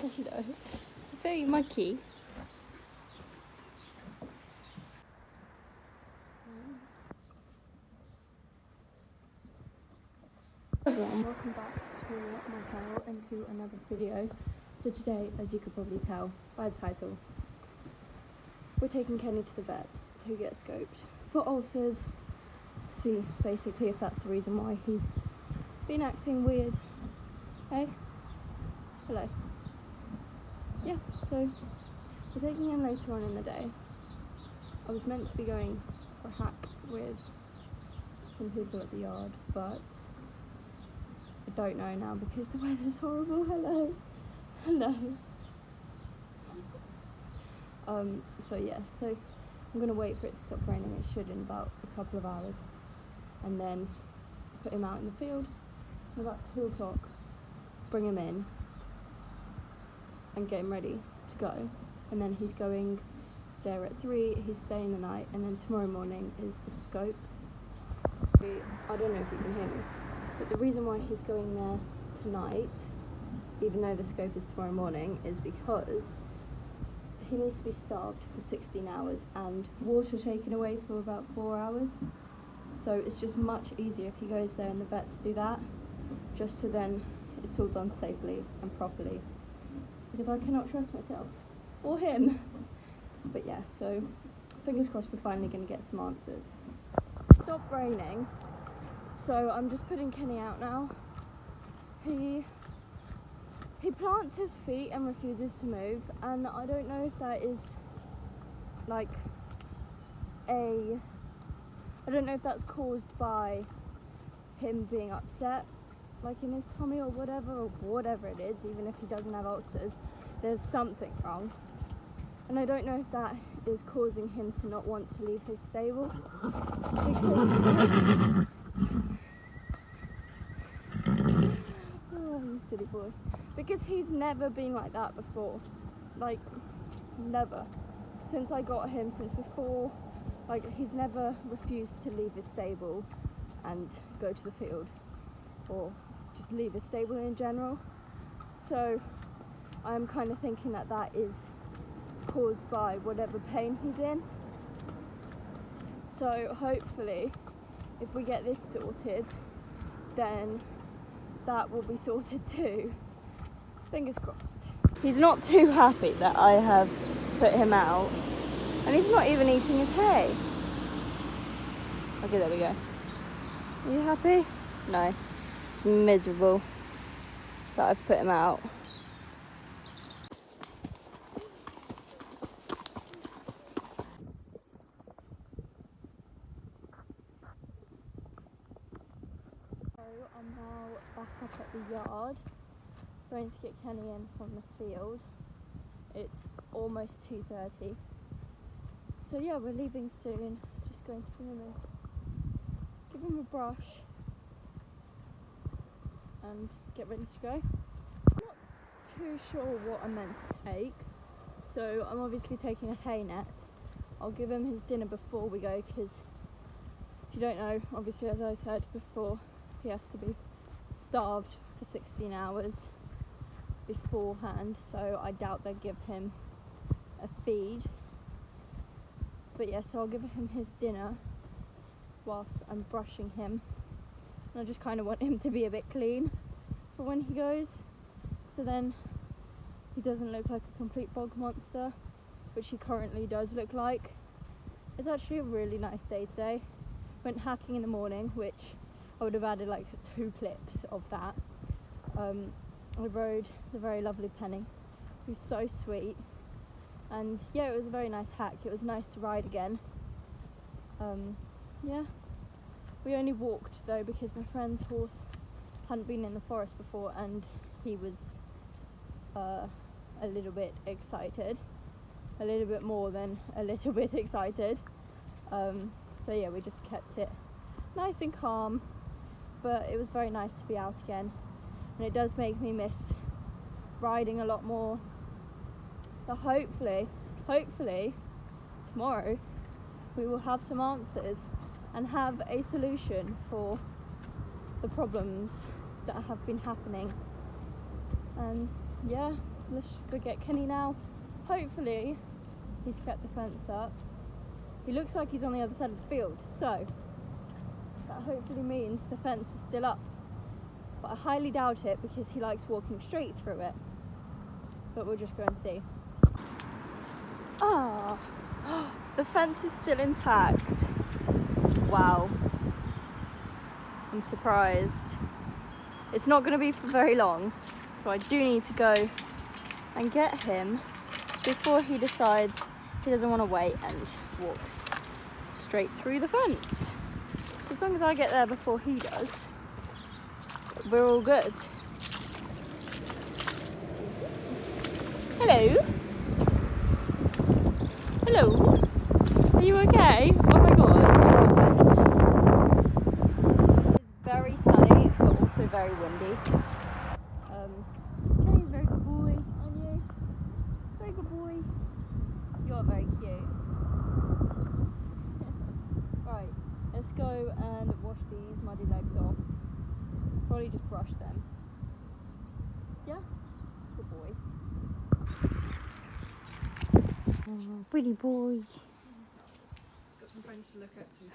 You know, very mucky. Everyone, welcome back to my channel and to another video. So today, as you could probably tell by the title, we're taking Kenny to the vet to get scoped for ulcers. See basically if that's the reason why he's been acting weird. Hey? Hello. Yeah, so we're taking him later on in the day. I was meant to be going for a hack with some people at the yard, but I don't know now because the weather's horrible. Hello. Hello. So yeah, so I'm gonna wait for it to stop raining. It should in about a couple of hours, and then put him out in the field at about 2 o'clock, bring him in and get him ready to go, and then he's going there at 3, he's staying the night, and then tomorrow morning is the scope. I don't know if you can hear me, but the reason why he's going there tonight, even though the scope is tomorrow morning, is because he needs to be starved for 16 hours and water taken away for about 4 hours. So it's just much easier if he goes there and the vets do that, just so then it's all done safely and properly, because I cannot trust myself or him. But yeah, so fingers crossed we're finally going to get some answers. Stopped raining, so I'm just putting Kenny out now. He plants his feet and refuses to move, and I don't know if that is like I don't know if that's caused by him being upset, like in his tummy or whatever it is. Even if he doesn't have ulcers, there's something wrong. And I don't know if that is causing him to not want to leave his stable, because oh, you silly boy. Because he's never been like that before, like never. Since I got him, since before, like he's never refused to leave his stable and go to the field, or just leave his stable in general. So I'm kind of thinking that that is caused by whatever pain he's in. So hopefully, if we get this sorted, then that will be sorted too. Fingers crossed. He's not too happy that I have put him out, and he's not even eating his hay. Okay, there we go. Are you happy? No. It's miserable that I've put him out. So I'm now back up at the yard, going to get Kenny in from the field. It's almost 2:30. So yeah, we're leaving soon. Just going to bring him in, give him a brush, and get ready to go. I'm not too sure what I'm meant to take, so I'm obviously taking a hay net. I'll give him his dinner before we go, because if you don't know, obviously as I said before, he has to be starved for 16 hours beforehand, so I doubt they'll give him a feed. But yeah, so I'll give him his dinner whilst I'm brushing him, and I just kind of want him to be a bit clean for when he goes, so then he doesn't look like a complete bog monster, which he currently does look like. It's actually a really nice day today. Went hacking in the morning, which I would have added like 2 clips of that. I rode the very lovely Penny, who's so sweet, and yeah, it was a very nice hack. It was nice to ride again. Yeah, we only walked though because my friend's horse hadn't been in the forest before, and he was a little bit excited, a little bit more than a little bit excited. So yeah, we just kept it nice and calm, but it was very nice to be out again, and it does make me miss riding a lot more. So hopefully tomorrow we will have some answers and have a solution for the problems that have been happening. And yeah, let's just go get Kenny now. Hopefully he's kept the fence up. He looks like he's on the other side of the field, so that hopefully means the fence is still up. But I highly doubt it because he likes walking straight through it. But we'll just go and see. Ah, the fence is still intact. Wow. I'm surprised. It's not going to be for very long, so I do need to go and get him before he decides he doesn't want to wait and walks straight through the fence. So as long as I get there before he does, we're all good. Hello? Hello? Are you okay? Oh my god. It's very sunny, but also very windy. Jenny's a very good boy, aren't you? Very good boy. You're very cute. Right, let's go and wash these muddy legs off. Probably just brush them. Yeah? Good boy. Oh, pretty boy. Got some friends to look at too.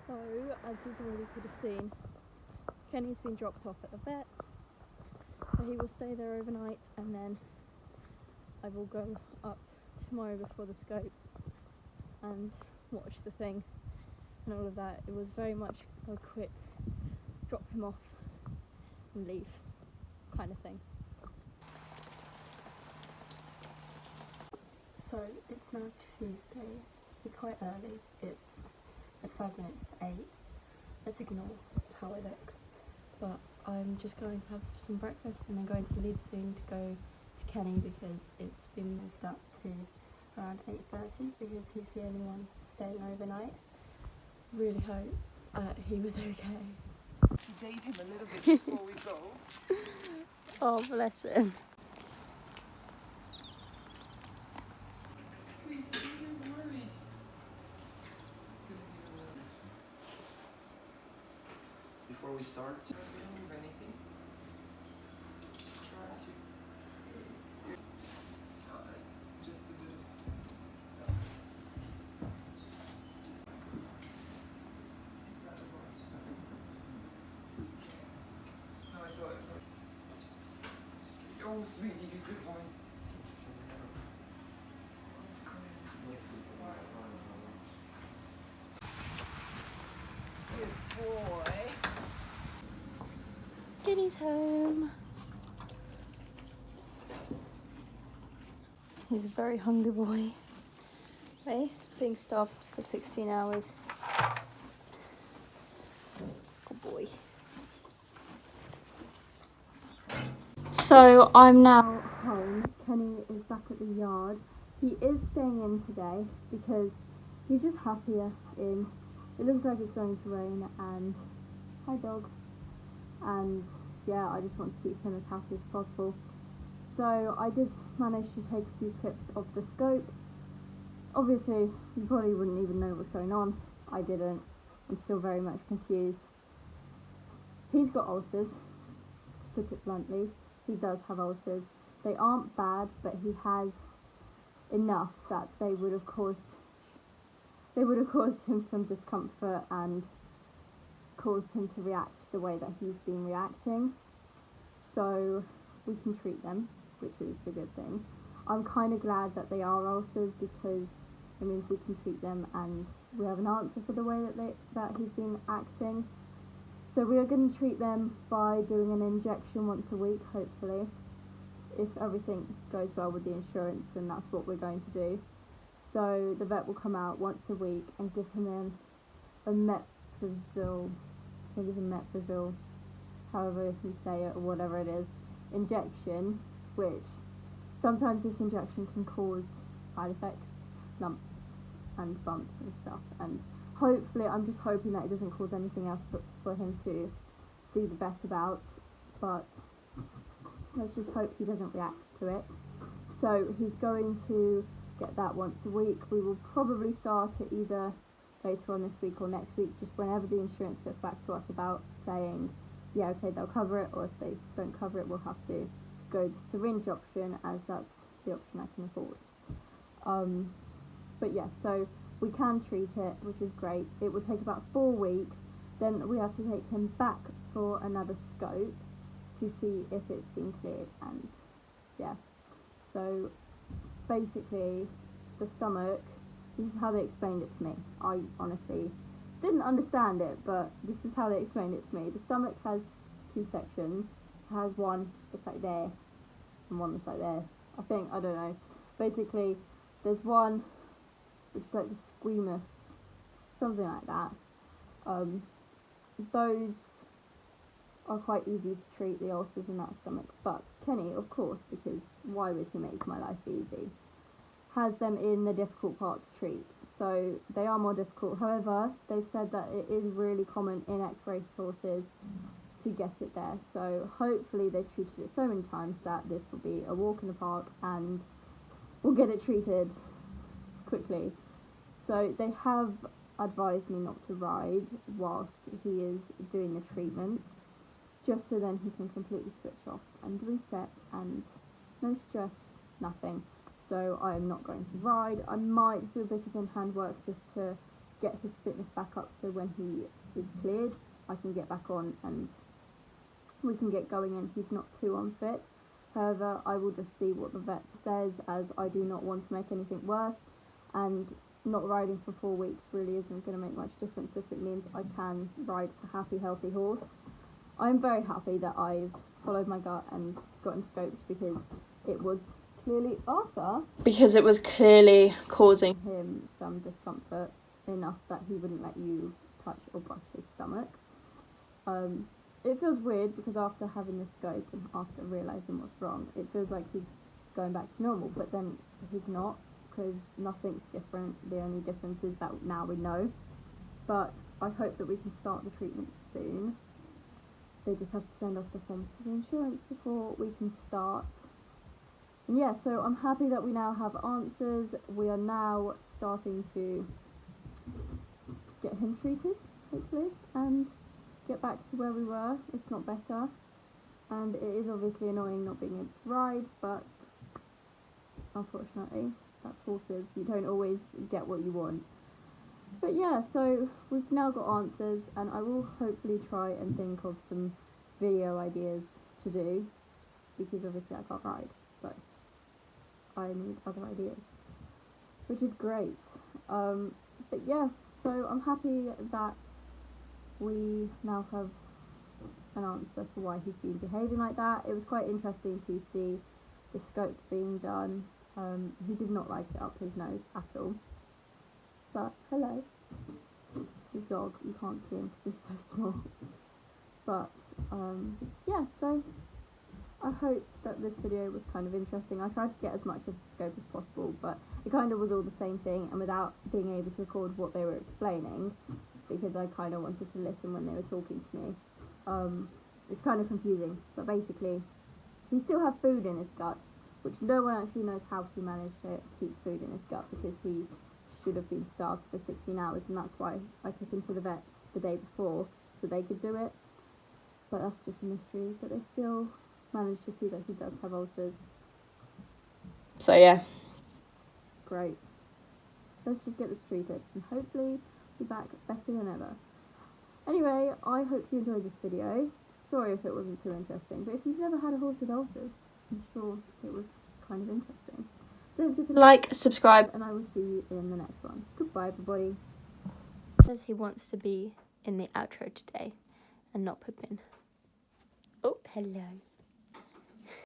So, as you already could have seen, Kenny's been dropped off at the vet's. So he will stay there overnight, and then I will go up tomorrow before the scope and watch the thing and all of that. It was very much a quick drop him off and leave kind of thing. So it's now Tuesday. It's quite early. It's like 5 minutes to 8. Let's ignore how I look. But I'm just going to have some breakfast and then going to leave soon to go to Kenny because it's been moved up to around 8:30 because he's the only one staying overnight. Really hope he was okay. Sedate him a little bit before we go. Oh, bless him. Sweet, you're worried. Before we start, Don't move anything. Try to. No, it's just a bit of stuff. Is that a lot? No, I thought it was. Oh, sweetie, you're so fine. Good boy. Kenny's home. He's a very hungry boy. Hey, being starved for 16 hours. Good boy. So I'm now home. Kenny is back at the yard. He is staying in today because he's just happier in. It looks like it's going to rain and hi dog. And yeah, I just want to keep him as happy as possible. So I did manage to take a few clips of the scope. Obviously, you probably wouldn't even know what's going on. I didn't. I'm still very much confused. He's got ulcers, to put it bluntly. He does have ulcers. They aren't bad, but he has enough that they would have caused him some discomfort and caused him to react the way that he's been reacting. So we can treat them, which is the good thing. I'm kind of glad that they are ulcers because it means we can treat them and we have an answer for the way that he's been acting. So we are going to treat them by doing an injection once a week, hopefully. If everything goes well with the insurance, then that's what we're going to do. So the vet will come out once a week and give him a metrazole, I think it's a metrazole, however you say it or whatever it is, injection, which sometimes this injection can cause side effects, lumps and bumps and stuff, and hopefully, I'm just hoping that it doesn't cause anything else for him to see the vet about, but let's just hope he doesn't react to it. So he's going to get that once a week. We will probably start it either later on this week or next week, just whenever the insurance gets back to us about saying yeah, okay, they'll cover it, or if they don't cover it, we'll have to go the syringe option, as that's the option I can afford. But yeah, so we can treat it, which is great. It will take about 4 weeks. Then we have to take him back for another scope to see if it's been cleared. And yeah, so basically the stomach, this is how they explained it to me. I honestly didn't understand it, but this is how they explained it to me. The stomach has 2 sections. It has one that's like there and one that's like there. I think, I don't know. Basically, there's one which is like the squamous, something like that. Those are quite easy to treat, the ulcers in that stomach. But Kenny, of course, because why would he make my life easy, has them in the difficult part to treat. So they are more difficult. However, they've said that it is really common in X-rated horses to get it there. So hopefully they've treated it so many times that this will be a walk in the park and we'll get it treated quickly. So they have advised me not to ride whilst he is doing the treatment, just so then he can completely switch off and reset, and no stress, nothing. So I am not going to ride. I might do a bit of in-hand work just to get his fitness back up, so when he is cleared I can get back on and we can get going and he's not too unfit. However, I will just see what the vet says, as I do not want to make anything worse, and not riding for 4 weeks really isn't going to make much difference if it means I can ride a happy, healthy horse. I'm very happy that I've followed my gut and gotten scoped, because it was clearly because it was clearly causing him some discomfort enough that he wouldn't let you touch or brush his stomach. It feels weird because after having the scope and after realising what's wrong, it feels like he's going back to normal, but then he's not, because nothing's different. The only difference is that now we know. But I hope that we can start the treatment soon. They just have to send off the forms to the insurance before we can start. And yeah, so I'm happy that we now have answers. We are now starting to get him treated, hopefully, and get back to where we were, if not better. And it is obviously annoying not being able to ride, but unfortunately, that's horses. You don't always get what you want. But yeah, so we've now got answers, and I will hopefully try and think of some video ideas to do, because obviously I can't ride, so I need other ideas, which is great. But yeah, so I'm happy that we now have an answer for why he's been behaving like that. It was quite interesting to see the scope being done. He did not like it up his nose at all. But hello, his dog, you can't see him because he's so small. But yeah, so I hope that this video was kind of interesting. I tried to get as much of the scope as possible, but it kind of was all the same thing, and without being able to record what they were explaining, because I kind of wanted to listen when they were talking to me. It's kind of confusing, but basically he still had food in his gut, which no one actually knows how he managed to keep food in his gut, because he should have been starved for 16 hours, and that's why I took him to the vet the day before, so they could do it. But that's just a mystery, but they still managed to see that he does have ulcers. So yeah, great. Let's just get this treated and hopefully be back better than ever. Anyway, I hope you enjoyed this video. Sorry if it wasn't too interesting, but if you've never had a horse with ulcers, I'm sure it was kind of interesting. Don't forget to like, subscribe, and I will see you in the next one. Goodbye, everybody. Says he wants to be in the outro today and not Pippin. Oh, hello.